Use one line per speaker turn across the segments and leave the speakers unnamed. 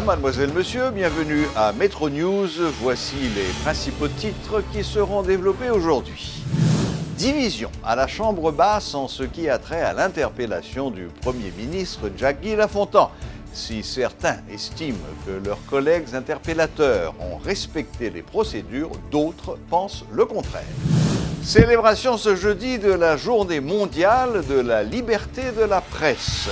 Mesdames, mademoiselles, messieurs, bienvenue à Metro News. Voici les principaux titres qui seront développés aujourd'hui. Division à la Chambre basse en ce qui a trait à l'interpellation du Premier ministre Jacques-Guy Lafontant. Si certains estiment que leurs collègues interpellateurs ont respecté les procédures, d'autres pensent le contraire. Célébration ce jeudi de la Journée mondiale de la liberté de la presse.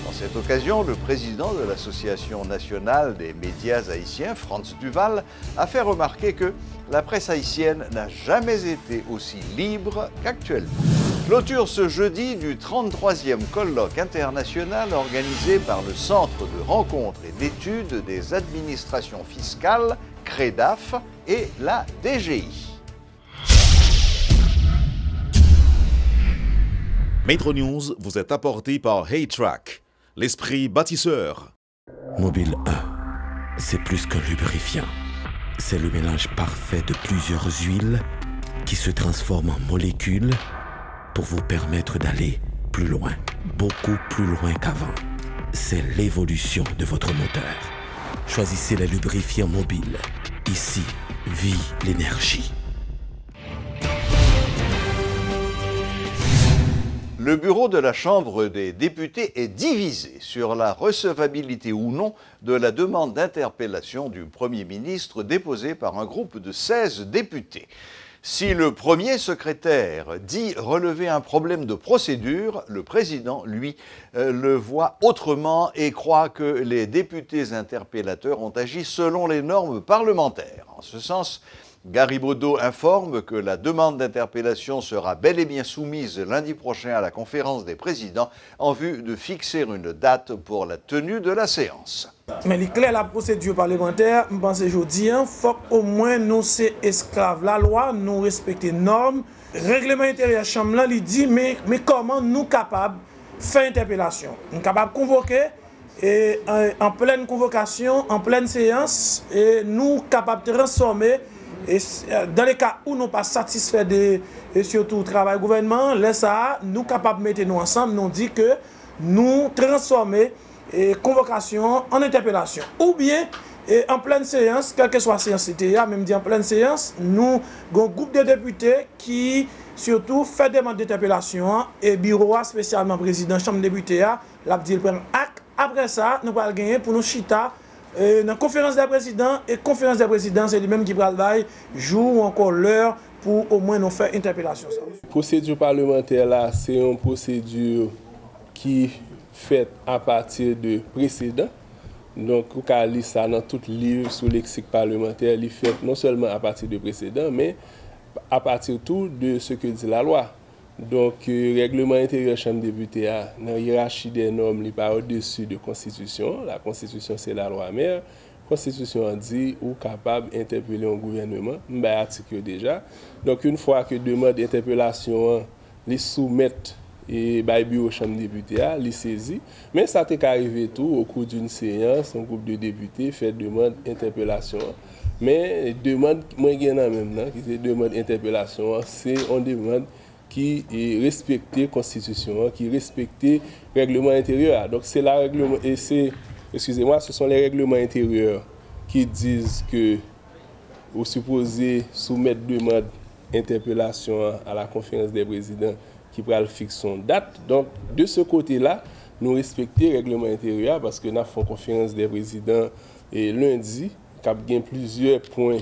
Dans cette occasion, le président de l'Association nationale des médias haïtiens, Frantz Duval, a fait remarquer que la presse haïtienne n'a jamais été aussi libre qu'actuellement. Clôture ce jeudi du 33e colloque international organisé par le Centre de rencontres et d'études des administrations fiscales, CREDAF, et la DGI.
Metro News vous est apporté par Haytrack, l'esprit bâtisseur.
Mobile 1, c'est plus qu'un lubrifiant. C'est le mélange parfait de plusieurs huiles qui se transforment en molécules pour vous permettre d'aller plus loin, beaucoup plus loin qu'avant. C'est l'évolution de votre moteur. Choisissez les lubrifiants mobiles. Ici, vit l'énergie.
Le bureau de la Chambre des députés est divisé sur la recevabilité ou non de la demande d'interpellation du Premier ministre déposée par un groupe de 16 députés. Si le premier secrétaire dit relever un problème de procédure, le président, lui, le voit autrement et croit que les députés interpellateurs ont agi selon les normes parlementaires. En ce sens, Garibodo informe que la demande d'interpellation sera bel et bien soumise lundi prochain à la conférence des présidents en vue de fixer une date pour la tenue de la séance.
Mais il est clair la procédure parlementaire, je pense aujourd'hui, il faut au moins nous sommes esclaves la loi, nous respecter les normes. Le règlement intérieur de la Chambre il dit mais comment nous capables de faire interpellation? Nous sommes capables de convoquer et en pleine convocation, en pleine séance, et nous sommes capables de transformer. Et dans les cas où nous ne sommes pas satisfaits de surtout le travail du gouvernement, nous sommes capables de mettre nous ensemble, nous dit que nous transformer convocation en interpellation. Ou bien, en pleine séance, quelle que soit la séance CTA, même dit en pleine séance, nous avons un groupe de députés qui surtout fait des demandes d'interpellation et bureau spécialement président chambre de députés, l'a dit prendre acte. Après ça, nous allons gagner pour nous chita. Dans la conférence des présidents, et conférence des présidents, c'est lui-même qui travaille jour ou encore l'heure pour au moins nous faire interpellation.
La procédure parlementaire, là, c'est une procédure qui est faite à partir de précédents. Donc, vous pouvez lire ça dans tout livre sur le lexique parlementaire, il est fait non seulement à partir de précédents, mais à partir tout de ce que dit la loi. Donc, le règlement intérieur Chambre des députés, dans la hiérarchie des normes, il n'est pas au-dessus de la Constitution. La Constitution, c'est la loi mère. La Constitution dit ou capable d'interpeller un gouvernement, article déjà. Donc, une fois que demande d'interpellation, les soumettent et bureau Chambre des députés, les saisit. Mais ça t'est arrivé tout au cours d'une séance, un groupe de députés fait demande d'interpellation. Mais demande, moi, il y en a même, qui est demande d'interpellation, c'est on demande qui respecte la Constitution, qui respecte le règlement intérieur. Donc c'est la règlement et c'est, excusez-moi, ce sont les règlements intérieurs qui disent que vous supposez soumettre demande d'interpellation à la conférence des présidents qui pourra fixer son date. Donc de ce côté-là, nous respectons le règlement intérieur parce que nous avons une conférence des présidents et lundi, qui a bien plusieurs points.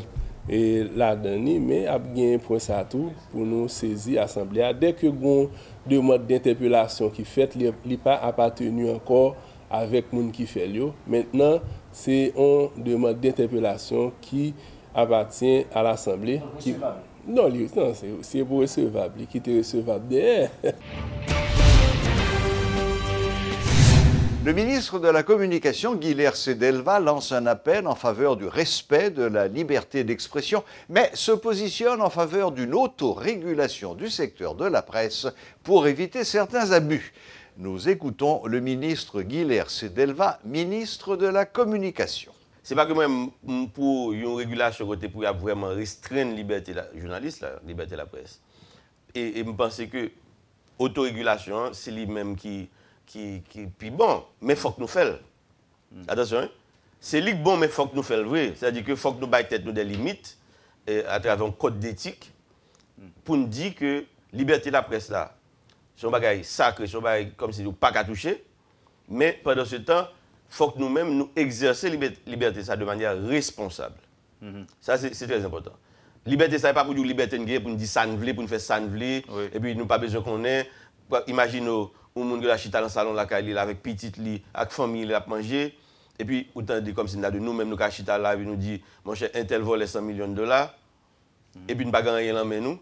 Et là-dedans, mais a bien un point ça tout pour nous saisir l'Assemblée. Dès que une demande d'interpellation qui fait, il n'est pas appartenu encore avec les gens qui fait. Maintenant, c'est une demande d'interpellation qui appartient à l'Assemblée. Non, c'est pour recevable, qui est recevable derrière.
Le ministre de la Communication, Guilherme Sedelva, lance un appel en faveur du respect de la liberté d'expression, mais se positionne en faveur d'une autorégulation du secteur de la presse pour éviter certains abus. Nous écoutons le ministre Guilherme Sedelva, ministre de la Communication.
Ce n'est pas que même pour une régulation pour vraiment restreindre la liberté de la journaliste, la liberté de la presse. Et je pense que l'autorégulation, c'est lui-même qui puis bon, mais il faut que nous fassions. Attention, hein? c'est bon, mais il faut que nous fassions le vrai. C'est-à-dire qu'il faut que nous battons des limites à travers un code d'éthique pour nous dire que la liberté de la presse, là, c'est un bagage sacré, c'est un bagage comme si nous pas qu'à toucher. Mais pendant ce temps, il faut que nous-mêmes nous exercer la liberté ça de manière responsable. Ça, c'est très important. Liberté, ça n'est pas pour nous liberté pour nous dire ça nous voulait, pour nous faire ça nous voulait, et puis nous pas besoin qu'on ait. Imaginez, un monde qui a chita dans le salon là, avec petite lit, avec famille, à manger. Et puis, autant de comme si nous, nous-mêmes, nous chita là, et nous dit, mon cher, un tel vole 100 millions de dollars. Et puis, nous ne rien dans nous.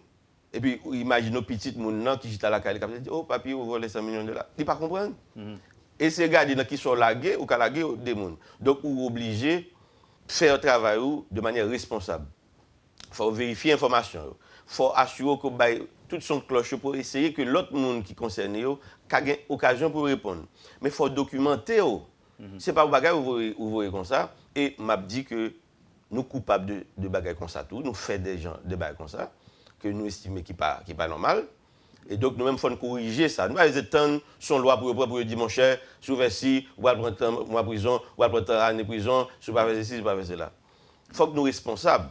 Et puis, imaginez petit monde qui chita là, qui dit, oh, papi, vous volez 100 millions de dollars. Il ne comprend pas. Et c'est regarder qui sont lagués ou qui lagués des mondes. Donc, vous obligez de faire le travail de manière responsable. Il faut vérifier l'information. Il faut assurer que tout son cloche pour essayer que l'autre monde qui concerne ait occasion pour répondre. Mais il faut documenter. Ce n'est pas un bagage où vous voyez comme ça. Et m'a dit que nous sommes coupables de bagages comme ça. Nous faisons des bagages comme ça, que nous estimons qui n'est pas normal. Et donc, nous-mêmes, il faut corriger ça. Nous avons attendre son loi pour dire, mon cher, si vous faites ci, vous allez prendre un mois de prison, vous allez prendre un an de prison, si vous ne faites pas ci, si vous ne faites pas cela. Il faut que nous soyons responsables.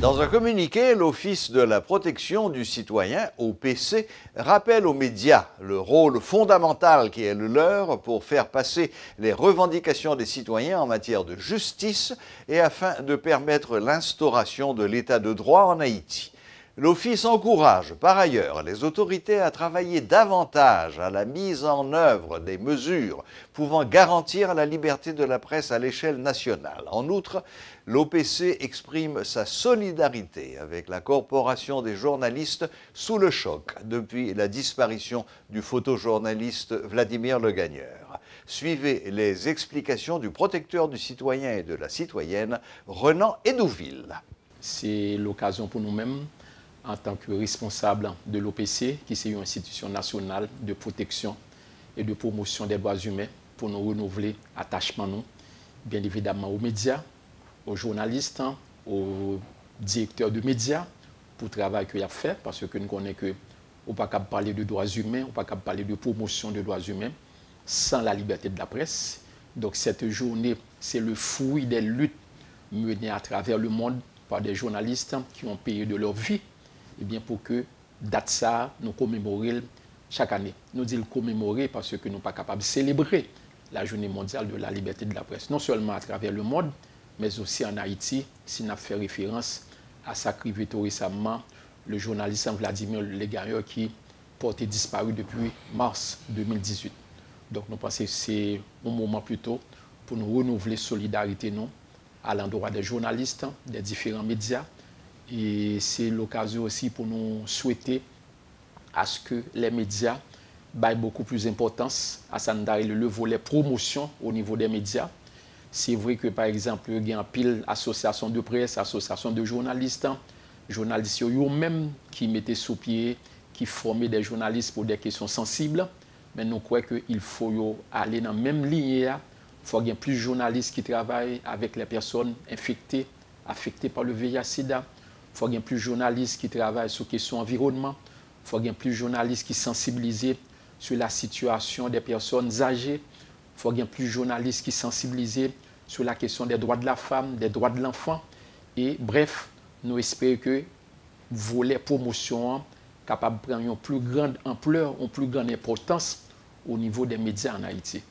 Dans un communiqué, l'Office de la protection du citoyen, OPC, rappelle aux médias le rôle fondamental qui est le leur pour faire passer les revendications des citoyens en matière de justice et afin de permettre l'instauration de l'état de droit en Haïti. L'Office encourage par ailleurs les autorités à travailler davantage à la mise en œuvre des mesures pouvant garantir la liberté de la presse à l'échelle nationale. En outre, l'OPC exprime sa solidarité avec la Corporation des journalistes sous le choc depuis la disparition du photojournaliste Vladimir Le Gagneur. Suivez les explications du protecteur du citoyen et de la citoyenne, Renan Edouville.
C'est l'occasion pour nous-mêmes, en tant que responsable de l'OPC, qui est une institution nationale de protection et de promotion des droits humains, pour nous renouveler attachement, nous, bien évidemment aux médias, aux journalistes, aux directeurs de médias, pour le travail qu'il a fait, parce que nous connaissons que on ne peut pas parler de droits humains, on ne peut pas parler de promotion de droits humains sans la liberté de la presse. Donc cette journée, c'est le fruit des luttes menées à travers le monde par des journalistes qui ont payé de leur vie, et bien pour que date ça, nous commémorer chaque année. Nous disons commémorer parce que nous ne sommes pas capables de célébrer la journée mondiale de la liberté de la presse, non seulement à travers le monde, mais aussi en Haïti, si nous fait référence à sa crivé tout récemment, le journaliste Vladimir Le Gagneur qui portait disparu depuis mars 2018. Donc nous pensons que c'est un moment plutôt pour nous renouveler solidarité nous, à l'endroit des journalistes, des différents médias. Et c'est l'occasion aussi pour nous souhaiter à ce que les médias baillent beaucoup plus d'importance à le volet promotion au niveau des médias. C'est vrai que par exemple, il y a une pile association de presse, association de journalistes, journalistes eux-mêmes qui mettaient sous pied, qui formaient des journalistes pour des questions sensibles. Mais nous croyons qu'il faut aller dans la même ligne. Il faut qu'il y ait plus de journalistes qui travaillent avec les personnes affectées par le VIH-Sida. Il faut qu'il y ait plus de journalistes qui travaillent sur la question environnement. Il faut qu'il y ait plus de journalistes qui sensibilisent sur la situation des personnes âgées. Il faut qu'il y ait plus de journalistes qui sensibilisent sur la question des droits de la femme, des droits de l'enfant. Et bref, nous espérons que le volet promotion capable de prendre une plus grande ampleur, une plus grande importance au niveau des médias en Haïti.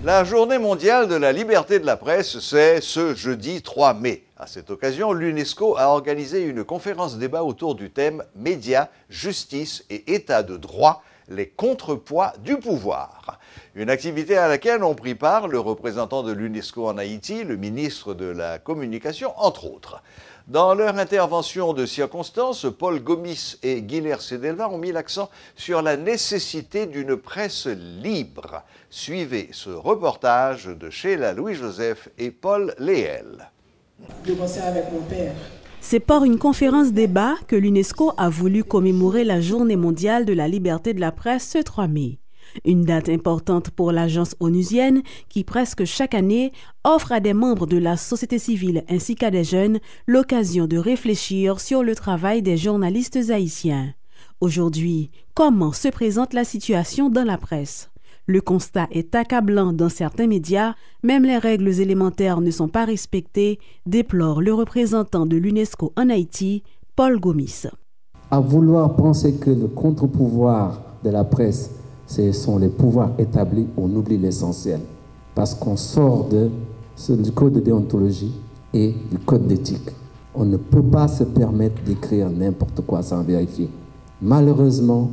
La Journée mondiale de la liberté de la presse, c'est ce jeudi 3 mai. À cette occasion, l'UNESCO a organisé une conférence débat autour du thème « Médias, justice et état de droit, les contrepoids du pouvoir ». Une activité à laquelle ont pris part le représentant de l'UNESCO en Haïti, le ministre de la Communication, entre autres. Dans leur intervention de circonstance, Paul Gomis et Guilher Sedelva ont mis l'accent sur la nécessité d'une presse libre. Suivez ce reportage de Sheila Louis-Joseph et Paul Léel.
De penser avec mon père.
C'est par une conférence débat que l'UNESCO a voulu commémorer la Journée mondiale de la liberté de la presse ce 3 mai. Une date importante pour l'agence onusienne qui, presque chaque année, offre à des membres de la société civile ainsi qu'à des jeunes l'occasion de réfléchir sur le travail des journalistes haïtiens. Aujourd'hui, comment se présente la situation dans la presse? Le constat est accablant dans certains médias, même les règles élémentaires ne sont pas respectées, déplore le représentant de l'UNESCO en Haïti, Paul Gomis.
À vouloir penser que le contre-pouvoir de la presse, ce sont les pouvoirs établis, on oublie l'essentiel. Parce qu'on sort du code de déontologie et du code d'éthique. On ne peut pas se permettre d'écrire n'importe quoi sans vérifier. Malheureusement,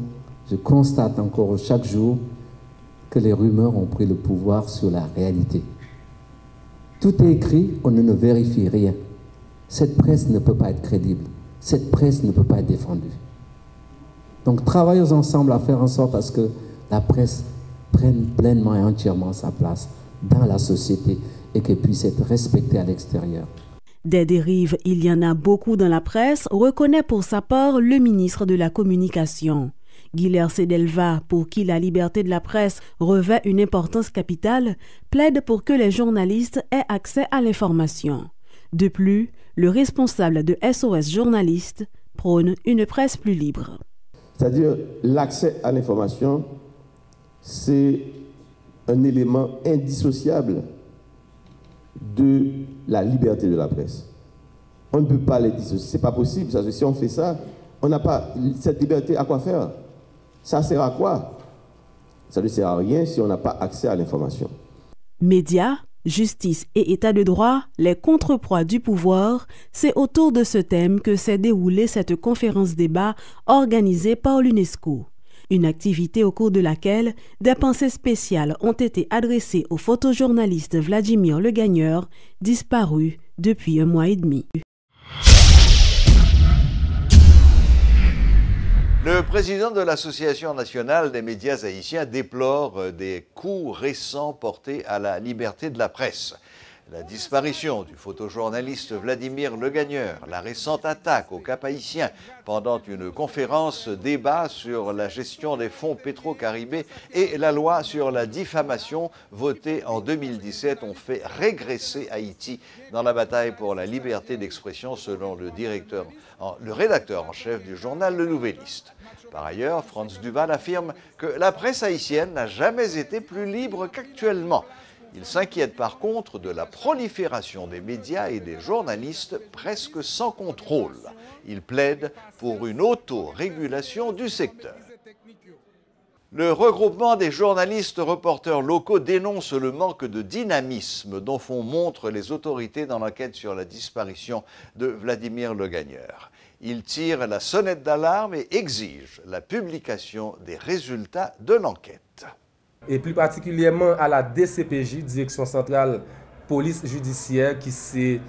je constate encore chaque jour que les rumeurs ont pris le pouvoir sur la réalité. Tout est écrit, on ne vérifie rien. Cette presse ne peut pas être crédible. Cette presse ne peut pas être défendue. Donc travaillons ensemble à faire en sorte à ce que la presse prenne pleinement et entièrement sa place dans la société et qu'elle puisse être respectée à l'extérieur.
Des dérives, il y en a beaucoup dans la presse, reconnaît pour sa part le ministre de la Communication. Guilherme Sedelva, pour qui la liberté de la presse revêt une importance capitale, plaide pour que les journalistes aient accès à l'information. De plus, le responsable de SOS Journalistes prône une presse plus libre.
C'est-à-dire l'accès à l'information, c'est un élément indissociable de la liberté de la presse. On ne peut pas les dissocier, c'est pas possible, parce que si on fait ça, on n'a pas cette liberté, à quoi faire? Ça sert à quoi? Ça ne sert à rien si on n'a pas accès à l'information.
Médias, justice et état de droit, les contrepoids du pouvoir, c'est autour de ce thème que s'est déroulée cette conférence-débat organisée par l'UNESCO. Une activité au cours de laquelle des pensées spéciales ont été adressées au photojournaliste Vladimir Le Gagneur, disparu depuis 1 mois et demi.
Le président de l'Association nationale des médias haïtiens déplore des coups récents portés à la liberté de la presse. La disparition du photojournaliste Vladimir Le Gagneur, la récente attaque au Cap haïtien pendant une conférence débat sur la gestion des fonds Petro-Caribé et la loi sur la diffamation votée en 2017 ont fait régresser Haïti dans la bataille pour la liberté d'expression selon le rédacteur en chef du journal Le Nouvelliste. Par ailleurs, Franz Duval affirme que la presse haïtienne n'a jamais été plus libre qu'actuellement. Il s'inquiète par contre de la prolifération des médias et des journalistes presque sans contrôle. Il plaide pour une autorégulation du secteur. Le regroupement des journalistes reporters locaux dénonce le manque de dynamisme dont font montre les autorités dans l'enquête sur la disparition de Vladimir Le Gagneur. Il tire la sonnette d'alarme et exige la publication des résultats de l'enquête.
Et plus particulièrement à la DCPJ, Direction Centrale Police Judiciaire, qui c'est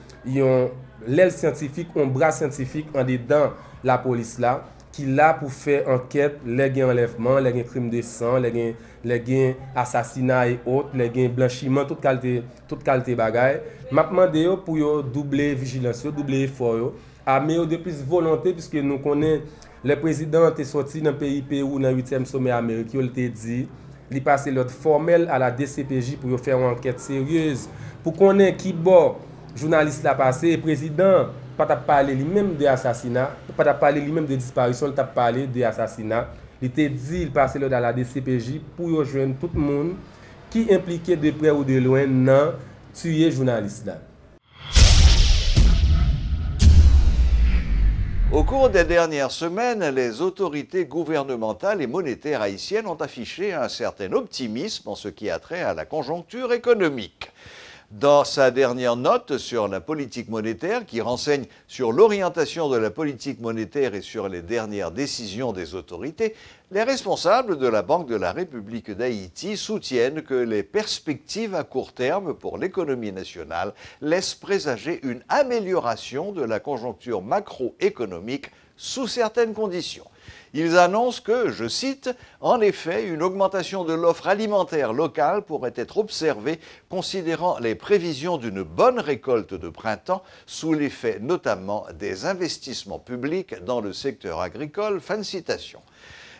l'aile scientifique, un bras scientifique en dedans la police là, qui là pour faire enquête, les gains enlèvement, les gains crimes de sang, les gains assassinats et autres, les gains blanchiment, toute qualité bagaille. M'a demandé pour doubler vigilance, doubler effort, amener de plus volonté, puisque nous connaissons le président est sorti dans le pays Pérou dans le 8e sommet américain, il a dit il passe l'ordre formel à la DCPJ pour faire une enquête sérieuse, pour connaître qui bon journaliste l'a passé, le président pas parler lui-même de assassinat, pas parler lui-même de disparition, il t'a parlé de assassinat. Il t'a dit il passe l'ordre à la DCPJ pour rejoindre tout le monde qui est impliqué de près ou de loin dans tuer journaliste là.
Au cours des dernières semaines, les autorités gouvernementales et monétaires haïtiennes ont affiché un certain optimisme en ce qui a trait à la conjoncture économique. Dans sa dernière note sur la politique monétaire, qui renseigne sur l'orientation de la politique monétaire et sur les dernières décisions des autorités, les responsables de la Banque de la République d'Haïti soutiennent que les perspectives à court terme pour l'économie nationale laissent présager une amélioration de la conjoncture macroéconomique sous certaines conditions. Ils annoncent que, je cite, « En effet, une augmentation de l'offre alimentaire locale pourrait être observée considérant les prévisions d'une bonne récolte de printemps sous l'effet notamment des investissements publics dans le secteur agricole. » Fin de citation.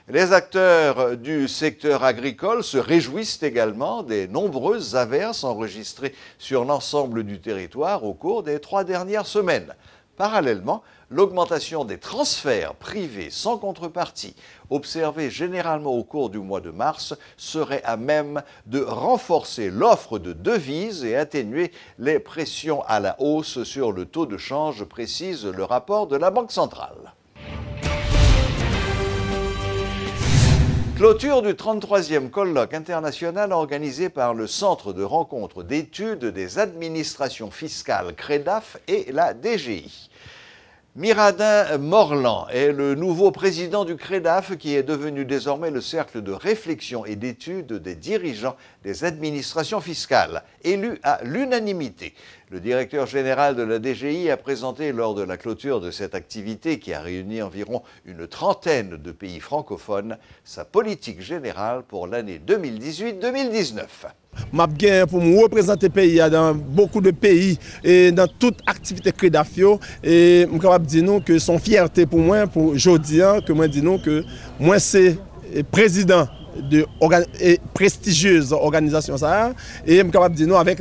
Les acteurs du secteur agricole se réjouissent également des nombreuses averses enregistrées sur l'ensemble du territoire au cours des 3 dernières semaines. Parallèlement, l'augmentation des transferts privés sans contrepartie, observée généralement au cours du mois de mars, serait à même de renforcer l'offre de devises et atténuer les pressions à la hausse sur le taux de change, précise le rapport de la Banque centrale. Clôture du 33e colloque international organisé par le Centre de rencontre d'études des administrations fiscales CREDAF et la DGI. Miradin Morland est le nouveau président du CREDAF qui est devenu désormais le cercle de réflexion et d'études des dirigeants des administrations fiscales, élu à l'unanimité. Le directeur général de la DGI a présenté lors de la clôture de cette activité qui a réuni environ une trentaine de pays francophones sa politique générale pour l'année 2018-2019.
Je suis pour me représenter le pays dans beaucoup de pays et dans toute activité CREDAF. Et je suis capable de dire que c'est une fierté pour moi, pour aujourd'hui, que moi dis que moi c'est président de prestigieuse organisation ça, et je suis capable de dire avec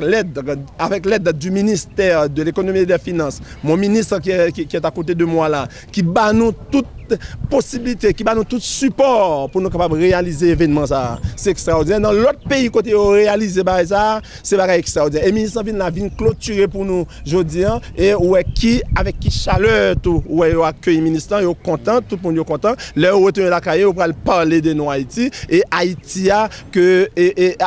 l'aide du ministère de l'économie et des finances, mon ministre qui est à côté de moi là, qui bat nous toute possibilité, qui bat nous tout support pour nous capables de réaliser l'événement ça. C'est extraordinaire. Dans l'autre pays côté réaliser ça, c'est extraordinaire. Et le ministre vient clôturer pour nous aujourd'hui et qui avec qui chaleur tout accueille le ministre, est content, tout le monde est content. Là où retourner la cahier, on va parler de nous Haïti et Haïti que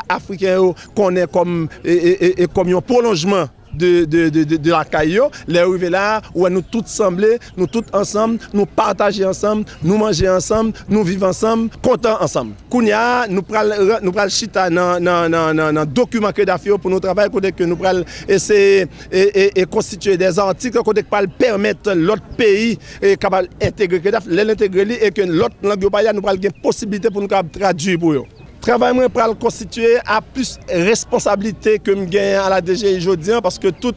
africain connaît comme un prolongement de la caillou, les arrivés là où nous tous semblés, nous tous ensemble, nous partager ensemble, nous manger ensemble, nous vivre ensemble, contents ensemble. Kounia, nous pral chita dans document que d'affaires pour nous travailler côté que nous pral essayer et constituer des articles côté pour permettre l'autre pays capable intégrer l'intégrer et que l'autre langue nous pral une possibilité pour nous traduire pour eux. Travail moi pour constituer à plus responsabilité que me gagne à la DGI aujourd'hui parce que tout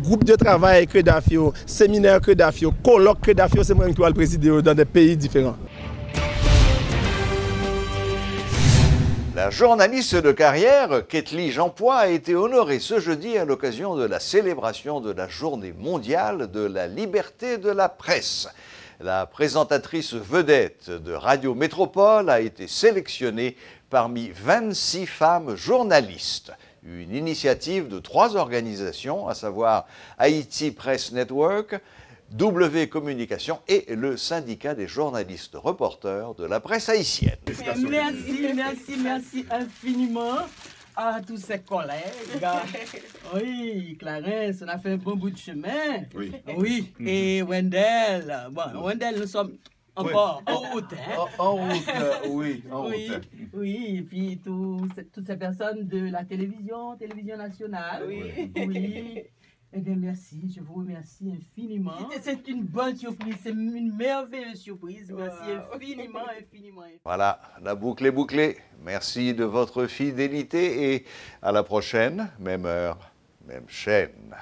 groupe de travail CREDAF, séminaire CREDAF, colloque CREDAF, c'est moi qui vais le présider dans des pays différents.
La journaliste de carrière, Ketli Jeanpoix, a été honorée ce jeudi à l'occasion de la célébration de la Journée mondiale de la liberté de la presse. La présentatrice vedette de Radio Métropole a été sélectionnée parmi 26 femmes journalistes. Une initiative de 3 organisations, à savoir Haïti Press Network, W Communication et le syndicat des journalistes reporters de la presse haïtienne.
Merci infiniment à tous ces collègues. Oui, Clarence, on a fait un bon bout de chemin. Oui. Et Wendell, Wendell, nous sommes encore en route.
En route, oui, en route.
Oui, et puis toutes ces personnes de la télévision nationale. Oui. Eh bien, merci, je vous remercie infiniment. C'est une bonne surprise, c'est une merveilleuse surprise. Merci infiniment.
Voilà, la boucle est bouclée. Merci de votre fidélité et à la prochaine, même heure, même chaîne.